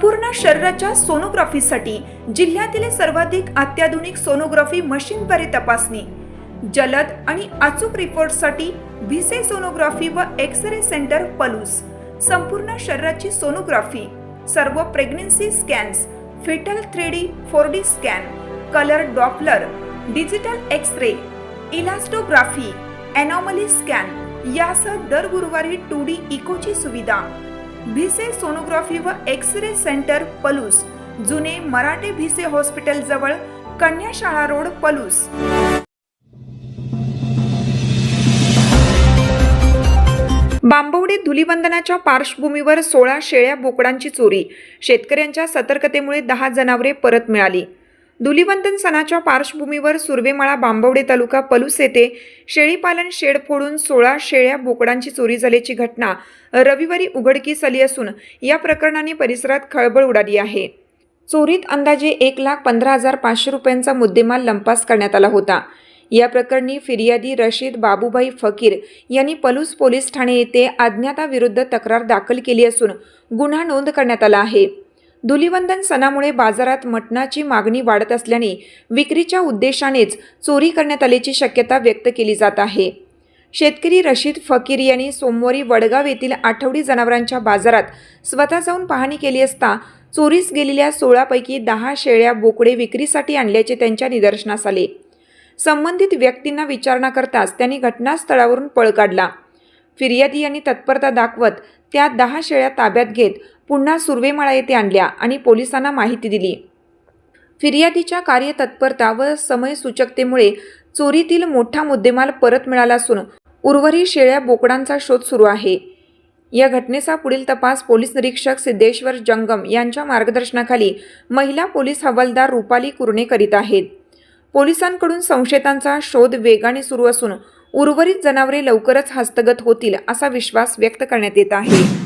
संपूर्ण शरीराच्या सोनोग्राफीसाठी जिल्ह्यातील सर्वाधिक अत्याधुनिक सोनोग्राफी मशीनद्वारे तपासणी, जलद आणि अचूक रिपोर्टसाठी भिसे सोनोग्राफी व एक्स-रे सेंटर पलूस। संपूर्ण शरीराची सोनोग्राफी, सर्व pregnancy scans, fetal 3D 4D scan, colour Doppler, digital x-ray, elastography, anomaly scan यासह दर गुरुवारी 2D इकोची सुविधा। भिसे सोनोग्राफी व एक्स-रे सेंटर पलूस, जुने मराठे भिसे हॉस्पिटल जवळ, कन्याशाळा रोड, पलूस। बांबवडे धुलीवंदनाच्या पार्श्वभूमीवर 16 शेळ्या बोकडांची चोरी, शेतकऱ्यांच्या सतर्कतेमुळे 10 जनावरे परत मिळाली। धुलीवंदन सणाच्या पार्श्वभूमीवर सुर्वेमाळा बांबवडे तालुका पलूस येथे शेळीपालन शेड फोडून 16 शेळ्या बोकडांची चोरी झाल्याची घटना रविवारी उघडकीस आली असून या प्रकरणाने परिसरात खळबळ उडाली आहे। चोरीत अंदाजे 1,15,500 रुपयांचा मुद्देमाल लंपास करण्यात आला होता। या प्रकरणी फिर्यादी रशीद बाबूभाई फकीर यांनी पलूस पोलीस ठाणे येथे अज्ञाताविरुद्ध तक्रार दाखल केली असून गुन्हा नोंद करण्यात आला आहे। धुलीवंदन सणामुळे बाजारात मटणाची मागणी वाढत असल्याने विक्रीच्या उद्देशानेच चोरी करण्यात आल्याची शक्यता व्यक्त केली जात आहे। शेतकरी रशीद फकीर यांनी सोमवारी वडगाव येथील आठवडी जनावरांच्या बाजारात स्वतः जाऊन पाहणी केली असता चोरीस गेलेल्या 16 पैकी 10 शेळ्या बोकडे विक्रीसाठी आणल्याचे त्यांच्या निदर्शनास आले। संबंधित व्यक्तींना विचारणा करताच त्यांनी घटनास्थळावरून पळ काढला। फिर्यादी यांनी तत्परता दाखवत त्या 10 शेळ्या ताब्यात घेत पुन्हा सुर्वेमाळा येथे आणल्या आणि पोलिसांना माहिती दिली। फिर्यादीच्या कार्यतत्परता व समयसूचकतेमुळे चोरीतील मोठा मुद्देमाल परत मिळाला असून उर्वरित शेळ्या बोकडांचा शोध सुरू आहे। या घटनेचा पुढील तपास पोलीस निरीक्षक सिद्धेश्वर जंगम यांच्या मार्गदर्शनाखाली महिला पोलीस हवालदार रुपाली कुरणे करीत आहेत। पोलिसांकडून संशयितांचा शोध वेगाने सुरू असून उर्वरित जनावरे लवकरच हस्तगत होतील असा विश्वास व्यक्त करण्यात येत आहे।